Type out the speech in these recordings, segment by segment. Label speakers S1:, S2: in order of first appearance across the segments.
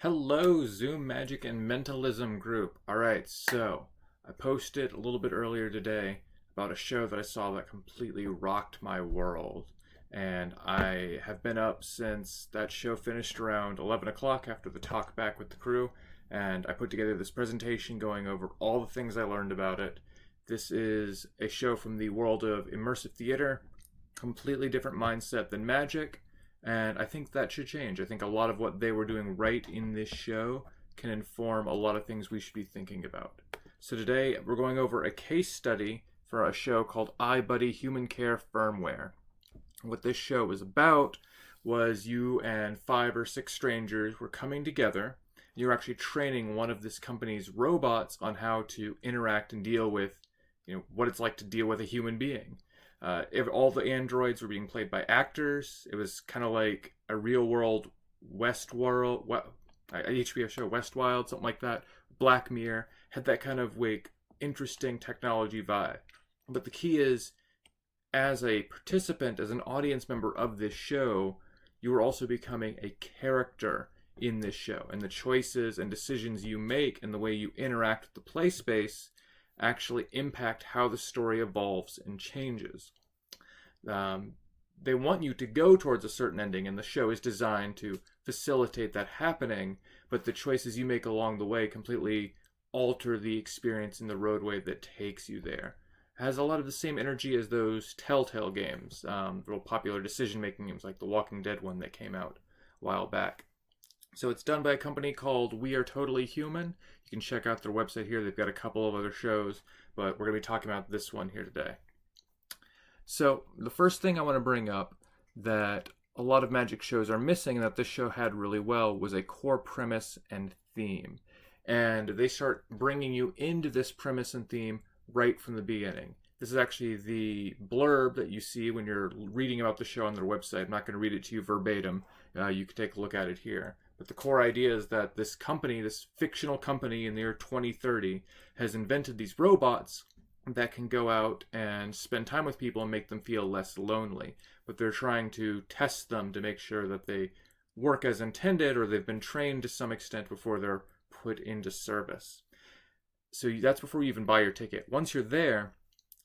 S1: Hello, Zoom Magic and Mentalism group. Alright, so I posted a little bit earlier today about a show that I saw that completely rocked my world. And I have been up since that show finished around 11 o'clock after the talk back with the crew. And I put together this presentation going over all the things I learned about it. This is a show from the world of immersive theater, completely different mindset than magic. And I think that should change. I think a lot of what they were doing right in this show can inform a lot of things we should be thinking about. So today we're going over a case study for a show called iBuddy Human Care Firmware. What this show was about was you and 5 or 6 strangers were coming together. You were actually training one of this company's robots on how to interact and deal with, what it's like to deal with a human being. If all the androids were being played by actors, it was kind of like a real-world Westworld, HBO show, Westwild, something like that. Black Mirror had that kind of interesting technology vibe. But the key is, as a participant, as an audience member of this show, you are also becoming a character in this show. And the choices and decisions you make and the way you interact with the play space actually impact how the story evolves and changes. They want you to go towards a certain ending, and the show is designed to facilitate that happening, but the choices you make along the way completely alter the experience in the roadway that takes you there. It has a lot of the same energy as those Telltale games, real popular decision-making games like the Walking Dead one that came out a while back. So it's done by a company called We Are Totally Human. You can check out their website here. They've got a couple of other shows, but we're going to be talking about this one here today. So the first thing I want to bring up that a lot of magic shows are missing and that this show had really well was a core premise and theme. And they start bringing you into this premise and theme right from the beginning. This is actually the blurb that you see when you're reading about the show on their website. I'm not going to read it to you verbatim. You can take a look at it here. But the core idea is that this company, this fictional company in the year 2030, has invented these robots that can go out and spend time with people and make them feel less lonely. But they're trying to test them to make sure that they work as intended, or they've been trained to some extent before they're put into service. So that's before you even buy your ticket. Once you're there,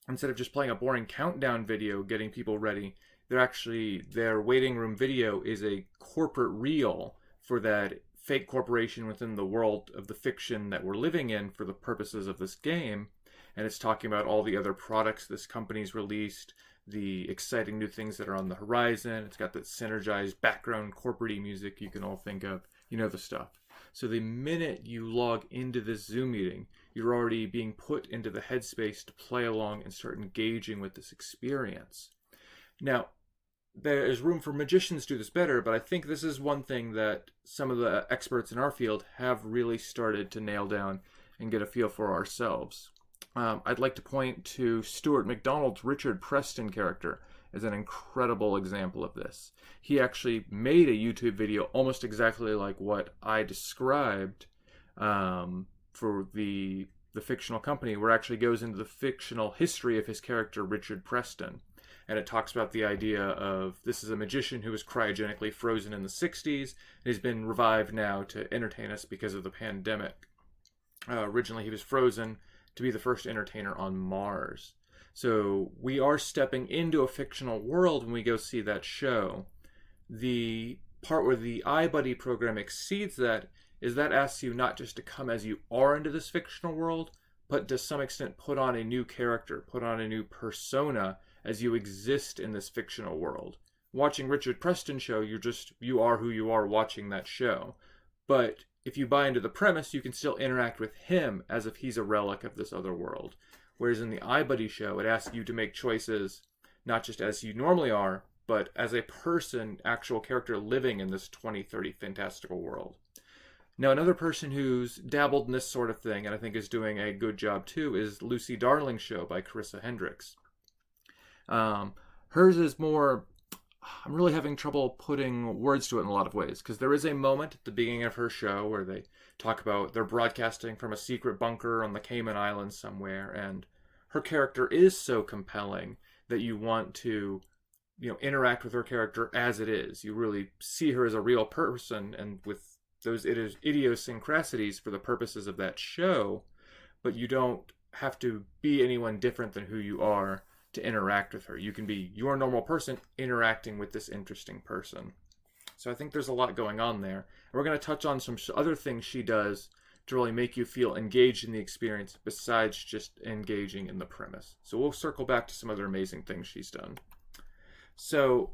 S1: instead of just playing a boring countdown video getting people ready, their waiting room video is a corporate reel for that fake corporation within the world of the fiction that we're living in for the purposes of this game. And it's talking about all the other products this company's released, the exciting new things that are on the horizon. It's got that synergized background corporate-y music you can all think of. You know the stuff. So the minute you log into this Zoom meeting, you're already being put into the headspace to play along and start engaging with this experience. Now, there is room for magicians to do this better, but I think this is one thing that some of the experts in our field have really started to nail down and get a feel for ourselves. I'd like to point to Stuart McDonald's Richard Preston character as an incredible example of this. He actually made a YouTube video almost exactly like what I described for the fictional company, where it actually goes into the fictional history of his character Richard Preston. And it talks about the idea of this is a magician who was cryogenically frozen in the 60s and has been revived now to entertain us because of the pandemic. Originally he was frozen to be the first entertainer on Mars. So we are stepping into a fictional world when we go see that show. The part where the iBuddy program exceeds that is that asks you not just to come as you are into this fictional world, but to some extent put on a new character, put on a new persona as you exist in this fictional world. Watching Richard Preston show, you are who you are watching that show. But if you buy into the premise, you can still interact with him as if he's a relic of this other world. Whereas in the iBuddy show, it asks you to make choices not just as you normally are, but as a person, actual character living in this 2030 fantastical world. Now, another person who's dabbled in this sort of thing, and I think is doing a good job too, is Lucy Darling's show by Carissa Hendricks. Hers is more, I'm really having trouble putting words to it in a lot of ways, because there is a moment at the beginning of her show where they talk about they're broadcasting from a secret bunker on the Cayman Islands somewhere, and her character is so compelling that you want to interact with her character as it is. You really see her as a real person, and with those idiosyncrasies for the purposes of that show, but you don't have to be anyone different than who you are to interact with her. You can be your normal person interacting with this interesting person. So I think there's a lot going on there. And we're going to touch on some other things she does to really make you feel engaged in the experience besides just engaging in the premise. So we'll circle back to some other amazing things she's done. So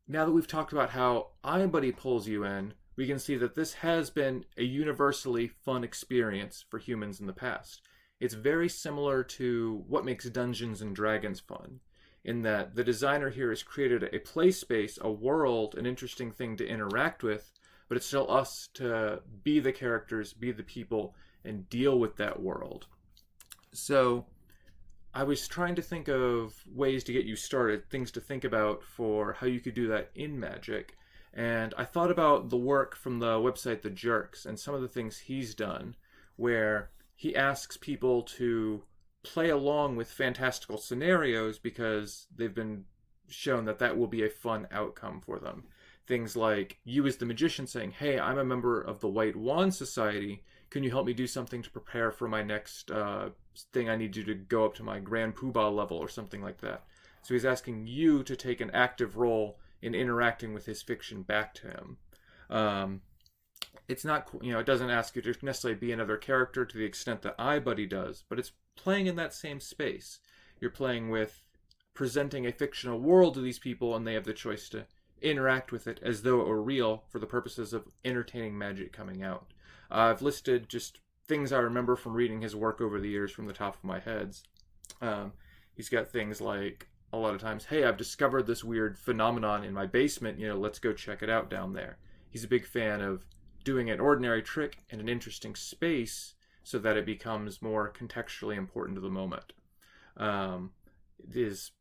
S1: now that we've talked about how iBuddy pulls you in, we can see that this has been a universally fun experience for humans in the past. It's very similar to what makes Dungeons and Dragons fun, in that the designer here has created a play space, a world, an interesting thing to interact with, but it's still us to be the characters, be the people, and deal with that world. So I was trying to think of ways to get you started, things to think about for how you could do that in Magic. And I thought about the work from the website The Jerks and some of the things he's done, where he asks people to play along with fantastical scenarios because they've been shown that that will be a fun outcome for them. Things like you as the magician saying, hey, I'm a member of the White Wand Society. Can you help me do something to prepare for my next thing I need you to go up to my Grand Poobah level or something like that? So he's asking you to take an active role in interacting with his fiction back to him. It's not, it doesn't ask you to necessarily be another character to the extent that iBuddy does, but it's playing in that same space. You're playing with presenting a fictional world to these people, and they have the choice to interact with it as though it were real for the purposes of entertaining magic coming out. I've listed just things I remember from reading his work over the years from the top of my heads. He's got things like, a lot of times, hey, I've discovered this weird phenomenon in my basement, let's go check it out down there. He's a big fan of doing an ordinary trick in an interesting space so that it becomes more contextually important to the moment. His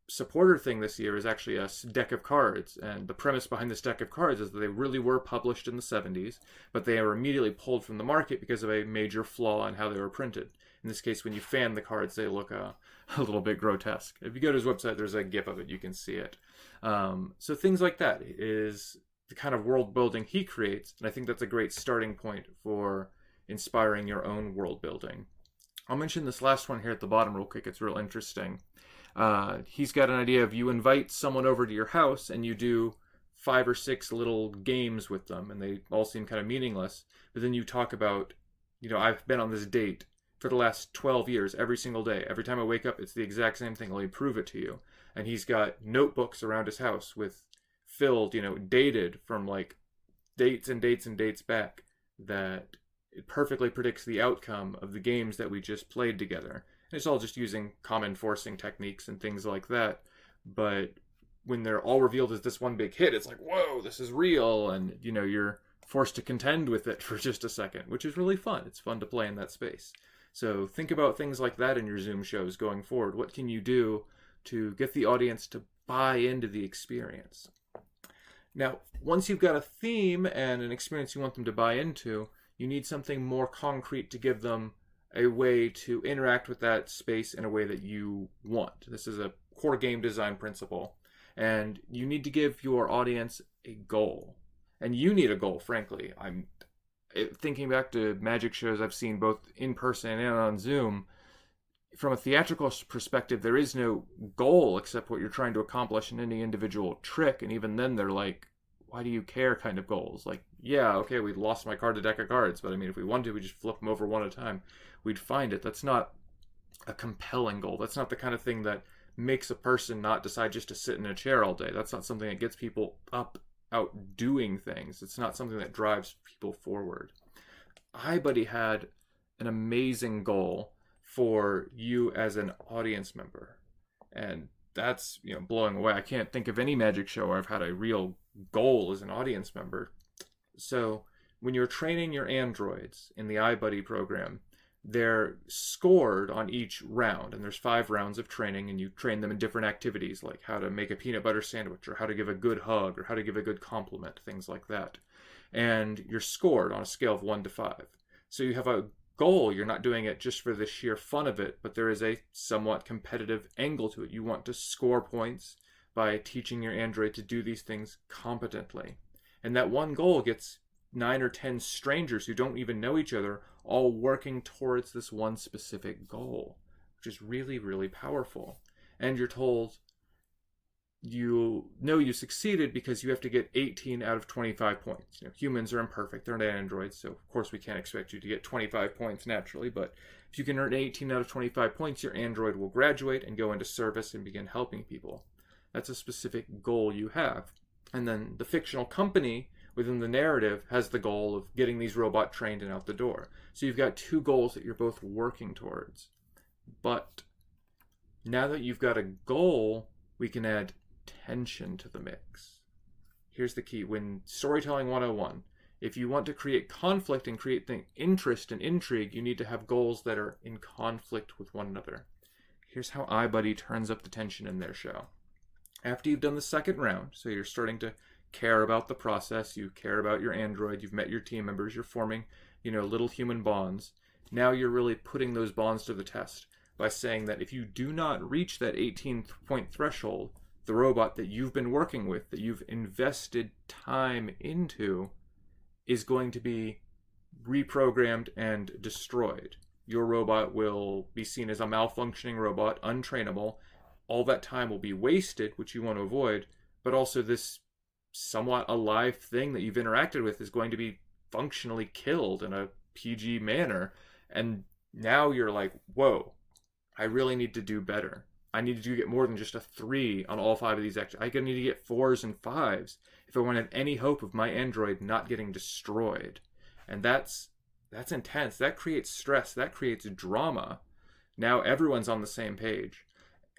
S1: supporter thing this year is actually a deck of cards, and the premise behind this deck of cards is that they really were published in the 70s, but they were immediately pulled from the market because of a major flaw in how they were printed. In this case, when you fan the cards, they look a little bit grotesque. If you go to his website, there's a GIF of it. You can see it. So things like that is the kind of world building he creates, and I think that's a great starting point for inspiring your own world building. I'll mention this last one here at the bottom real quick. It's real interesting. He's got an idea of you invite someone over to your house and you do 5 or 6 little games with them, and they all seem kind of meaningless. But then you talk about, I've been on this date for the last 12 years, every single day. Every time I wake up, it's the exact same thing. Let me prove it to you. And he's got notebooks around his house with filled, dated from like dates and dates and dates back, that it perfectly predicts the outcome of the games that we just played together. And it's all just using common forcing techniques and things like that. But when they're all revealed as this one big hit, it's like, whoa, this is real. And, you're forced to contend with it for just a second, which is really fun. It's fun to play in that space. So think about things like that in your Zoom shows going forward. What can you do to get the audience to buy into the experience? Now, once you've got a theme and an experience you want them to buy into, you need something more concrete to give them a way to interact with that space in a way that you want. This is a core game design principle. And you need to give your audience a goal. And you need a goal, frankly. I'm thinking back to magic shows I've seen both in person and on Zoom. From a theatrical perspective, there is no goal except what you're trying to accomplish in any individual trick. And even then, they're like, why do you care kind of goals? Like, yeah, okay, we lost my card to deck of cards, but I mean, if we wanted to, we just flip them over one at a time. We'd find it. That's not a compelling goal. That's not the kind of thing that makes a person not decide just to sit in a chair all day. That's not something that gets people out doing things. It's not something that drives people forward. iBuddy had an amazing goal for you as an audience member, and that's blowing away. I can't think of any magic show where I've had a real goal as an audience member. So when you're training your androids in the iBuddy program, they're scored on each round, and there's 5 rounds of training, and you train them in different activities, like how to make a peanut butter sandwich, or how to give a good hug, or how to give a good compliment, things like that. And you're scored on a scale of 1 to 5. So you have a goal. You're not doing it just for the sheer fun of it, but there is a somewhat competitive angle to it. You want to score points by teaching your android to do these things competently. And that one goal gets 9 or 10 strangers who don't even know each other all working towards this one specific goal, which is really, really powerful. And you're told you know you succeeded because you have to get 18 out of 25 points. Humans are imperfect. They're not androids, so of course we can't expect you to get 25 points naturally, but if you can earn 18 out of 25 points, your android will graduate and go into service and begin helping people. That's a specific goal you have. And then the fictional company within the narrative has the goal of getting these robots trained and out the door. So you've got two goals that you're both working towards. But now that you've got a goal, we can add tension to the mix. Here's the key. When Storytelling 101, if you want to create conflict and create interest and intrigue, you need to have goals that are in conflict with one another. Here's how iBuddy turns up the tension in their show. After you've done the second round, so you're starting to care about the process, you care about your android, you've met your team members, you're forming, little human bonds. Now you're really putting those bonds to the test by saying that if you do not reach that 18-point threshold, the robot that you've been working with, that you've invested time into, is going to be reprogrammed and destroyed. Your robot will be seen as a malfunctioning robot, untrainable. All that time will be wasted, which you want to avoid, but also this somewhat alive thing that you've interacted with is going to be functionally killed in a PG manner. And now you're like, whoa, I really need to do better. I need to get more than just a 3 on all 5 of these actions. I need to get 4s and 5s if I want to have any hope of my android not getting destroyed. And that's intense. That creates stress. That creates drama. Now everyone's on the same page.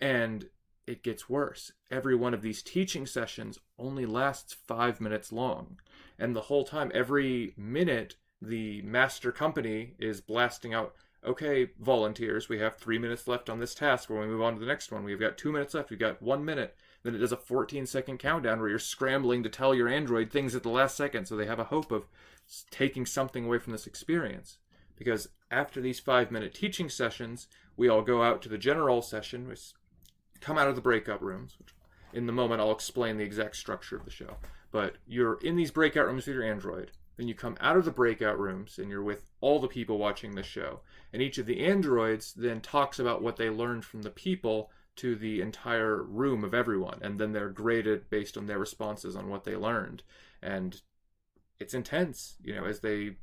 S1: And it gets worse. Every one of these teaching sessions only lasts 5 minutes long. And the whole time, every minute, the master company is blasting out, okay, volunteers, we have 3 minutes left on this task. When we move on to the next one, we've got 2 minutes left. We've got 1 minute. Then it does a 14-second countdown where you're scrambling to tell your android things at the last second so they have a hope of taking something away from this experience. Because after these 5-minute teaching sessions, we all go out to the general session, which come out of the breakout rooms. Which in the moment, I'll explain the exact structure of the show. But you're in these breakout rooms with your android. Then you come out of the breakout rooms and you're with all the people watching the show. And each of the androids then talks about what they learned from the people to the entire room of everyone. And then they're graded based on their responses on what they learned. And it's intense, as they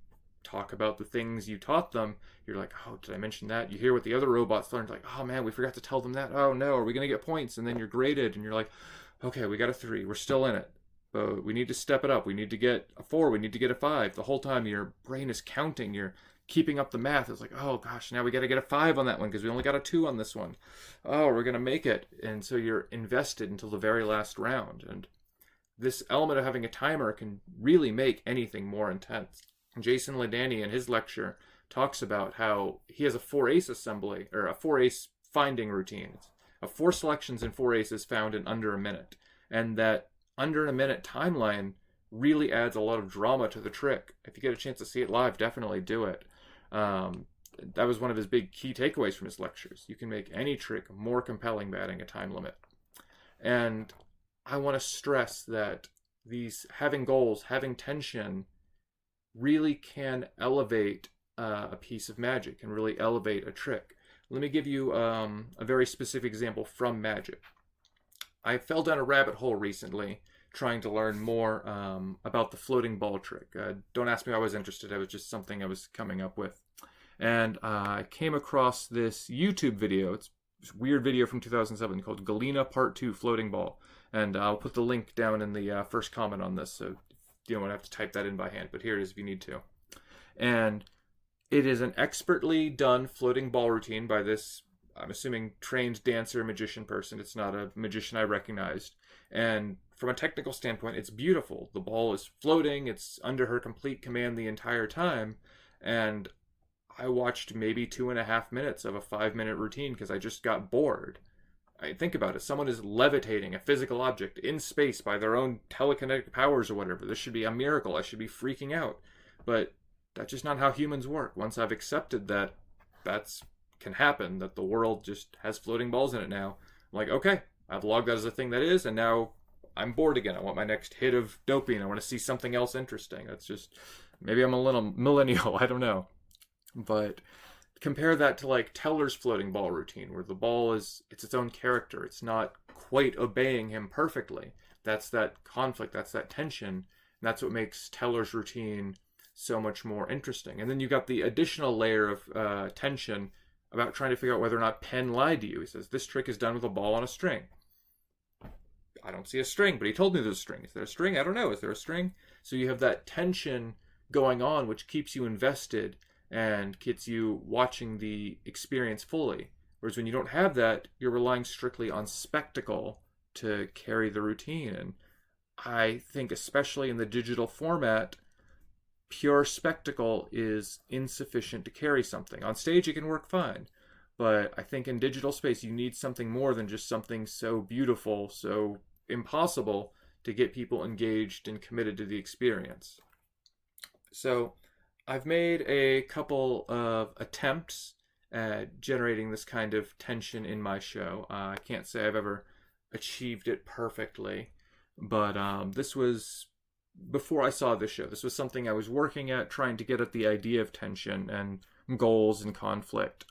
S1: talk about the things you taught them. You're like, oh, did I mention that? You hear what the other robots learned, like, oh man, we forgot to tell them that. Oh no, are we going to get points? And then you're graded and you're like, okay, we got a 3. We're still in it. But we need to step it up. We need to get a 4. We need to get a 5. The whole time your brain is counting. You're keeping up the math. It's like, oh gosh, now we got to get a 5 on that one because we only got a 2 on this one. Oh, we're going to make it. And so you're invested until the very last round. And this element of having a timer can really make anything more intense. Jason Ladany in his lecture talks about how he has a 4 ace assembly, or a 4 ace finding routine. It's of 4 selections and 4 aces found in under a minute. And that under a minute timeline really adds a lot of drama to the trick. If you get a chance to see it live, definitely do it. That was one of his big key takeaways from his lectures. You can make any trick more compelling by adding a time limit. And I want to stress that these having goals, having tension, really can elevate a piece of magic and really elevate a trick. Let me give you a very specific example from magic. I fell down a rabbit hole recently trying to learn more about the floating ball trick. Don't ask me why I was interested. It was just something I was coming up with. And I came across this YouTube video. It's a weird video from 2007 called Galena Part 2 Floating Ball. And I'll put the link down in the first comment on this, so you don't want to have to type that in by hand, but here it is if you need to. And it is an expertly done floating ball routine by this, I'm assuming, trained dancer, magician person. It's not a magician I recognized. And from a technical standpoint, it's beautiful. The ball is floating. It's under her complete command the entire time. And I watched maybe 2.5 minutes of a 5-minute routine because I just got bored. I think about it. Someone is levitating a physical object in space by their own telekinetic powers or whatever. This should be a miracle. I should be freaking out. But that's just not how humans work. Once I've accepted that that's can happen, that the world just has floating balls in it now, I'm like, okay, I've logged that as a thing that is, and now I'm bored again. I want my next hit of dopamine. I want to see something else interesting. That's just, maybe I'm a little millennial. I don't know. But compare that to like Teller's floating ball routine, where the ball it's its own character. It's not quite obeying him perfectly. That's that conflict. That's that tension. And that's what makes Teller's routine so much more interesting. And then you got the additional layer of tension about trying to figure out whether or not Penn lied to you. He says, this trick is done with a ball on a string. I don't see a string, but he told me there's a string. Is there a string? I don't know. Is there a string? So you have that tension going on, which keeps you invested and gets you watching the experience fully. Whereas when you don't have that, you're relying strictly on spectacle to carry the routine. And I think especially in the digital format, pure spectacle is insufficient to carry something. On stage, it can work fine. But I think in digital space, you need something more than just something so beautiful, so impossible to get people engaged and committed to the experience. So I've made a couple of attempts at generating this kind of tension in my show. I can't say I've ever achieved it perfectly, but this was before I saw this show. This was something I was working at, trying to get at the idea of tension and goals and conflict.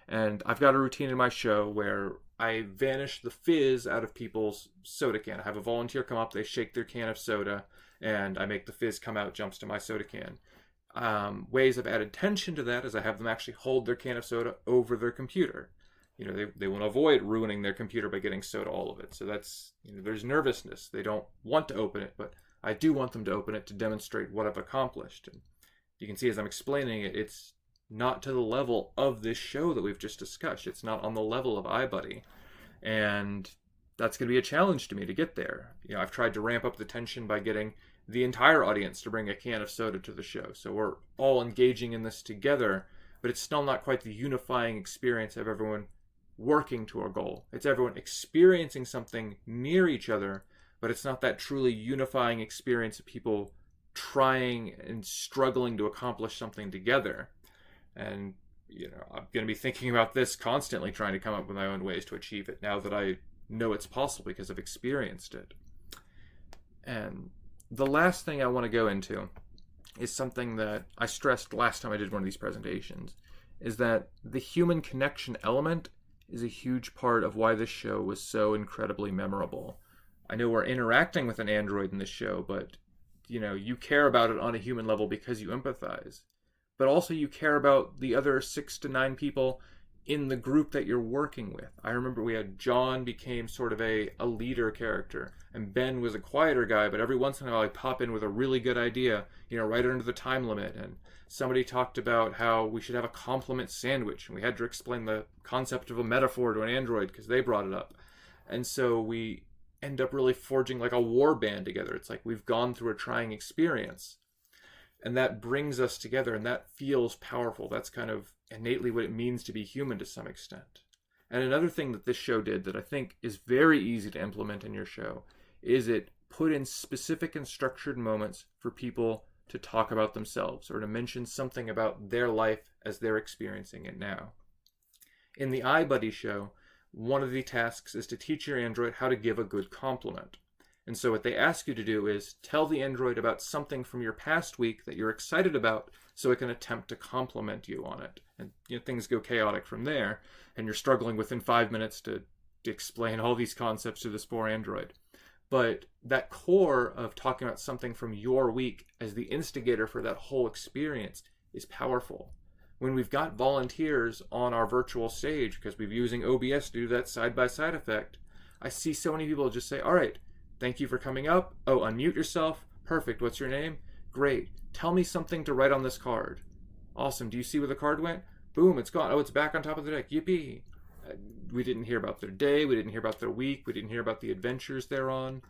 S1: And I've got a routine in my show where I vanish the fizz out of people's soda can. I have a volunteer come up, they shake their can of soda, and I make the fizz come out, jumps to my soda can. Ways I've added tension to that is I have them actually hold their can of soda over their computer. You know, they want to avoid ruining their computer by getting soda all of it. So that's, there's nervousness. They don't want to open it, but I do want them to open it to demonstrate what I've accomplished. And you can see as I'm explaining it, it's not to the level of this show that we've just discussed. It's not on the level of iBuddy. And that's going to be a challenge to me to get there. I've tried to ramp up the tension by getting the entire audience to bring a can of soda to the show. So we're all engaging in this together, but it's still not quite the unifying experience of everyone working to a goal. It's everyone experiencing something near each other, but it's not that truly unifying experience of people trying and struggling to accomplish something together. And, I'm going to be thinking about this constantly, trying to come up with my own ways to achieve it now that I know it's possible because I've experienced it. And the last thing I want to go into is something that I stressed last time I did one of these presentations, is that the human connection element is a huge part of why this show was so incredibly memorable. I know we're interacting with an android in this show, but, you care about it on a human level because you empathize. But also you care about the other 6 to 9 people in the group that you're working with. I remember we had John became sort of a leader character, and Ben was a quieter guy, but every once in a while I'd pop in with a really good idea, right under the time limit. And somebody talked about how we should have a compliment sandwich, and we had to explain the concept of a metaphor to an android because they brought it up. And so we end up really forging like a war band together. It's like we've gone through a trying experience. And that brings us together, and that feels powerful. That's kind of innately what it means to be human to some extent. And another thing that this show did that I think is very easy to implement in your show is it put in specific and structured moments for people to talk about themselves or to mention something about their life as they're experiencing it now. In the iBuddy show, one of the tasks is to teach your android how to give a good compliment. And so what they ask you to do is tell the android about something from your past week that you're excited about so it can attempt to compliment you on it. And things go chaotic from there, and you're struggling within 5 minutes to explain all these concepts to this poor android. But that core of talking about something from your week as the instigator for that whole experience is powerful. When we've got volunteers on our virtual stage, because we're using OBS to do that side-by-side effect, I see so many people just say, all right, thank you for coming up. Oh, unmute yourself. Perfect. What's your name? Great. Tell me something to write on this card. Awesome. Do you see where the card went? Boom, it's gone. Oh, it's back on top of the deck. Yippee. We didn't hear about their day. We didn't hear about their week. We didn't hear about the adventures they're on.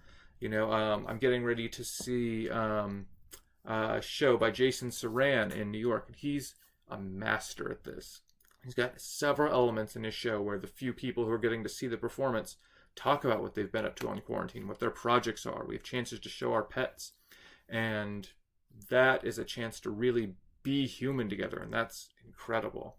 S1: I'm getting ready to see a show by Jason Saran in New York. And he's a master at this. He's got several elements in his show where the few people who are getting to see the performance talk about what they've been up to on quarantine, what their projects are. We have chances to show our pets. And that is a chance to really be human together. And that's incredible.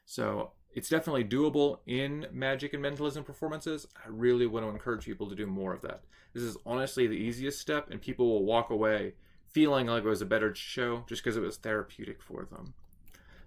S1: So It's definitely doable in magic and mentalism performances. I really want to encourage people to do more of that. This is honestly the easiest step, and people will walk away feeling like it was a better show just because it was therapeutic for them.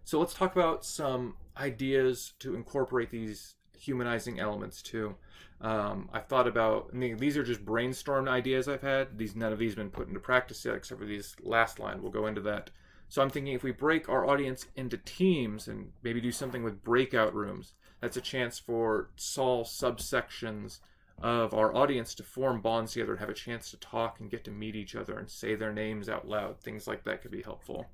S1: So let's talk about some ideas to incorporate these humanizing elements too. I've thought about, I mean, these are just brainstormed ideas I've had. None of these have been put into practice yet, except for these last line. We'll go into that. So I'm thinking if we break our audience into teams and maybe do something with breakout rooms, that's a chance for small subsections of our audience to form bonds together and have a chance to talk and get to meet each other and say their names out loud. Things like that could be helpful.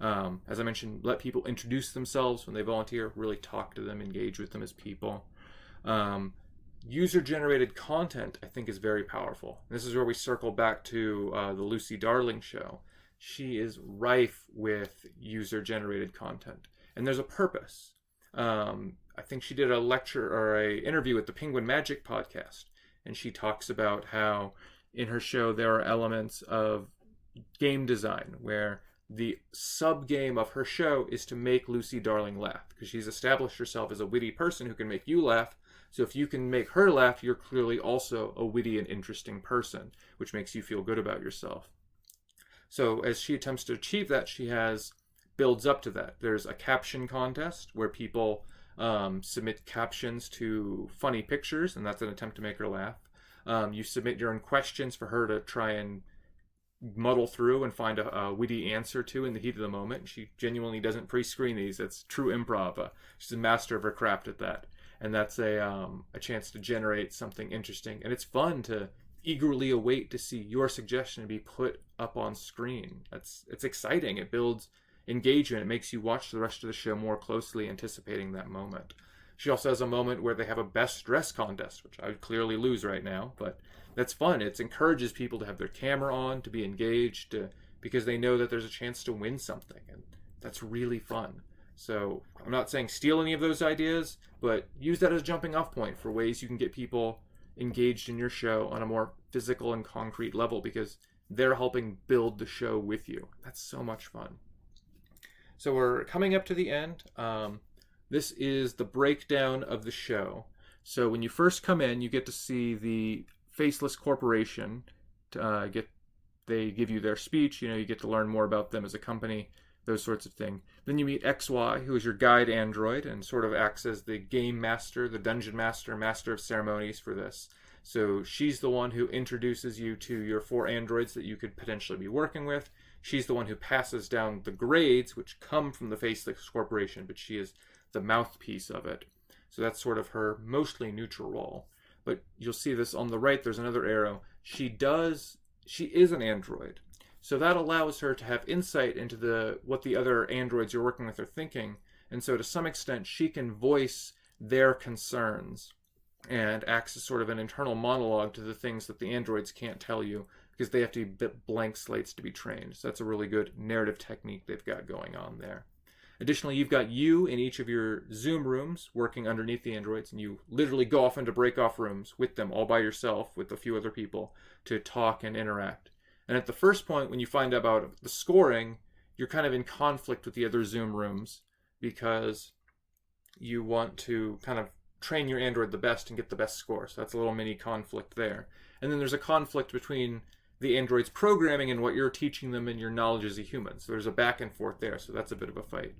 S1: As I mentioned, let people introduce themselves when they volunteer, really talk to them, engage with them as people. User-generated content, I think, is very powerful. This is where we circle back to the Lucy Darling show. She is rife with user-generated content, and there's a purpose. I think she did a lecture or a interview with the Penguin Magic podcast, and she talks about how in her show there are elements of game design where the sub-game of her show is to make Lucy Darling laugh, because she's established herself as a witty person who can make you laugh. So if you can make her laugh, you're clearly also a witty and interesting person, which makes you feel good about yourself. So as she attempts to achieve that, she builds up to that. There's a caption contest where people submit captions to funny pictures, and that's an attempt to make her laugh. You submit your own questions for her to try and muddle through and find a witty answer to in the heat of the moment. She genuinely doesn't pre-screen these. It's true improv. She's a master of her craft at that. And that's a chance to generate something interesting. And it's fun to eagerly await to see your suggestion be put up on screen. It's exciting. It builds engagement. It makes you watch the rest of the show more closely, anticipating that moment. She also has a moment where they have a best dress contest, which I would clearly lose right now, but that's fun. It encourages people to have their camera on, to be engaged, because they know that there's a chance to win something, and that's really fun. So I'm not saying steal any of those ideas, but use that as a jumping off point for ways you can get people engaged in your show on a more physical and concrete level, because they're helping build the show with you. That's so much fun. So we're coming up to the end. This is the breakdown of the show. So when you first come in, you get to see the Faceless Corporation. They give you their speech. You get to learn more about them as a company, those sorts of things. Then you meet XY, who is your guide android and sort of acts as the game master, the dungeon master, master of ceremonies for this. So she's the one who introduces you to your 4 androids that you could potentially be working with. She's the one who passes down the grades, which come from the Faceless Corporation, but she is the mouthpiece of it. So that's sort of her mostly neutral role. But you'll see this on the right, there's another arrow. She is an android. So that allows her to have insight into what the other androids you're working with are thinking. And so to some extent, she can voice their concerns and acts as sort of an internal monologue to the things that the androids can't tell you, because they have to be blank slates to be trained. So that's a really good narrative technique they've got going on there. Additionally, you've got you in each of your Zoom rooms working underneath the androids, and you literally go off into break-off rooms with them all by yourself with a few other people to talk and interact. And at the first point, when you find out about the scoring, you're kind of in conflict with the other Zoom rooms because you want to kind of train your android the best and get the best score. So that's a little mini conflict there. And then there's a conflict between the android's programming and what you're teaching them and your knowledge as a human. So there's a back and forth there. So that's a bit of a fight.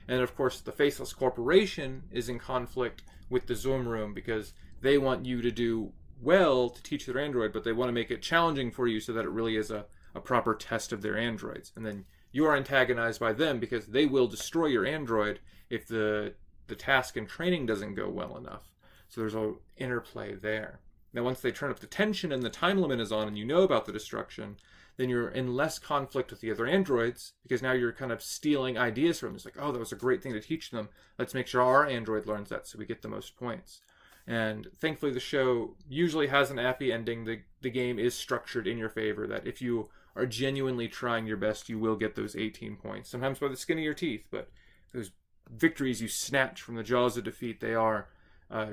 S1: And of course, the Faceless Corporation is in conflict with the Zoom room because they want you to do well to teach their android, but they want to make it challenging for you so that it really is a proper test of their androids. And then you are antagonized by them because they will destroy your android if the task and training doesn't go well enough. So there's an interplay there. Now, once they turn up the tension and the time limit is on and you know about the destruction, then you're in less conflict with the other androids because now you're kind of stealing ideas from them. It's like, oh, that was a great thing to teach them. Let's make sure our android learns that so we get the most points. And thankfully, the show usually has an happy ending. The game is structured in your favor that if you are genuinely trying your best, you will get those 18 points. Sometimes by the skin of your teeth, but those victories you snatch from the jaws of defeat, they are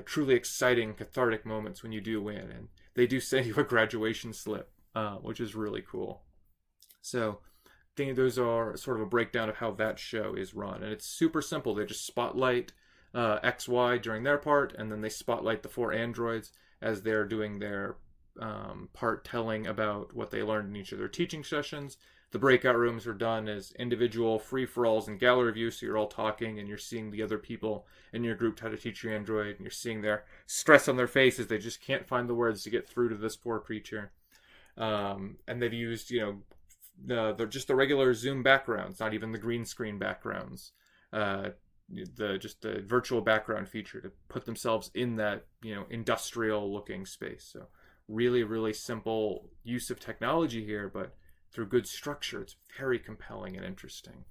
S1: truly exciting, cathartic moments when you do win. And they do send you a graduation slip, which is really cool. So I think those are sort of a breakdown of how that show is run. And it's super simple. They just spotlight XY during their part, and then they spotlight the 4 androids as they're doing their part telling about what they learned in each of their teaching sessions. The breakout rooms are done as individual free-for-alls and gallery views, so you're all talking and you're seeing the other people in your group how to teach your android, and you're seeing their stress on their faces. They just can't find the words to get through to this poor creature. And they've used, just the regular Zoom backgrounds, not even the green screen backgrounds. Just the virtual background feature to put themselves in that, industrial looking space. So really, really simple use of technology here, but through good structure, it's very compelling and interesting.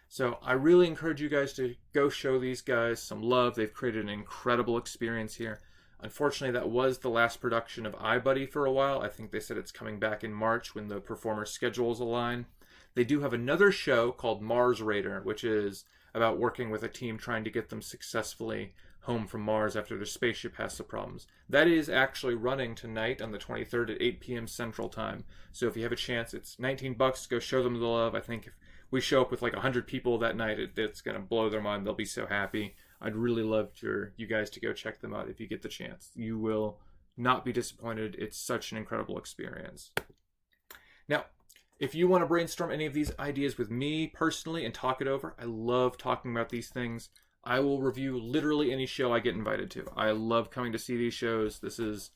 S1: So I really encourage you guys to go show these guys some love. They've created an incredible experience here. Unfortunately, that was the last production of iBuddy for a while. I think they said it's coming back in March when the performers' schedules align. They do have another show called Mars Raider, which is about working with a team trying to get them successfully home from Mars after their spaceship has some problems. That is actually running tonight on the 23rd at 8 p.m. Central Time. So if you have a chance, it's $19. Go show them the love. I think if we show up with like 100 people that night, it's going to blow their mind. They'll be so happy. I'd really love for you guys to go check them out if you get the chance. You will not be disappointed. It's such an incredible experience. Now, if you want to brainstorm any of these ideas with me personally and talk it over, I love talking about these things. I will review literally any show I get invited to. I love coming to see these shows. This is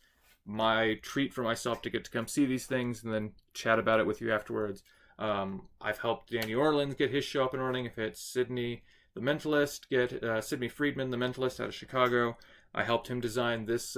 S1: my treat for myself to get to come see these things and then chat about it with you afterwards. I've helped Danny Orleans get his show up and running. I've had Sydney, the Mentalist, get Sydney Friedman, the Mentalist out of Chicago. I helped him design this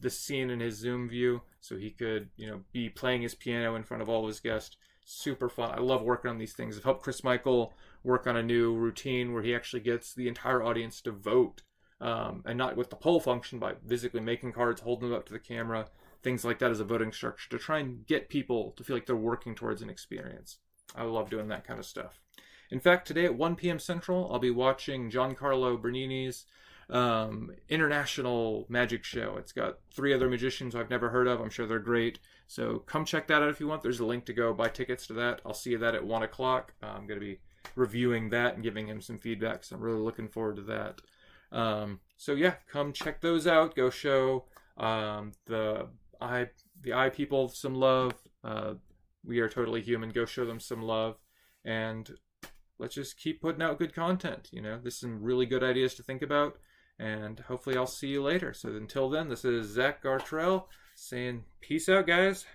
S1: scene in his Zoom view so he could, be playing his piano in front of all of his guests. Super fun. I love working on these things. I've helped Chris Michael work on a new routine where he actually gets the entire audience to vote, and not with the poll function, by physically making cards, holding them up to the camera, things like that as a voting structure to try and get people to feel like they're working towards an experience. I love doing that kind of stuff. In fact, today at 1 p.m. Central, I'll be watching Giancarlo Bernini's international magic show. It's got 3 other magicians I've never heard of. I'm sure they're great. So come check that out if you want. There's a link to go buy tickets to that. I'll see you that at 1 o'clock. I'm going to be reviewing that and giving him some feedback. So I'm really looking forward to that. So yeah, come check those out. Go show the eye people some love. We Are Totally Human. Go show them some love. And let's just keep putting out good content. There's some really good ideas to think about. And hopefully I'll see you later. So until then, this is Zach Gartrell saying peace out, guys.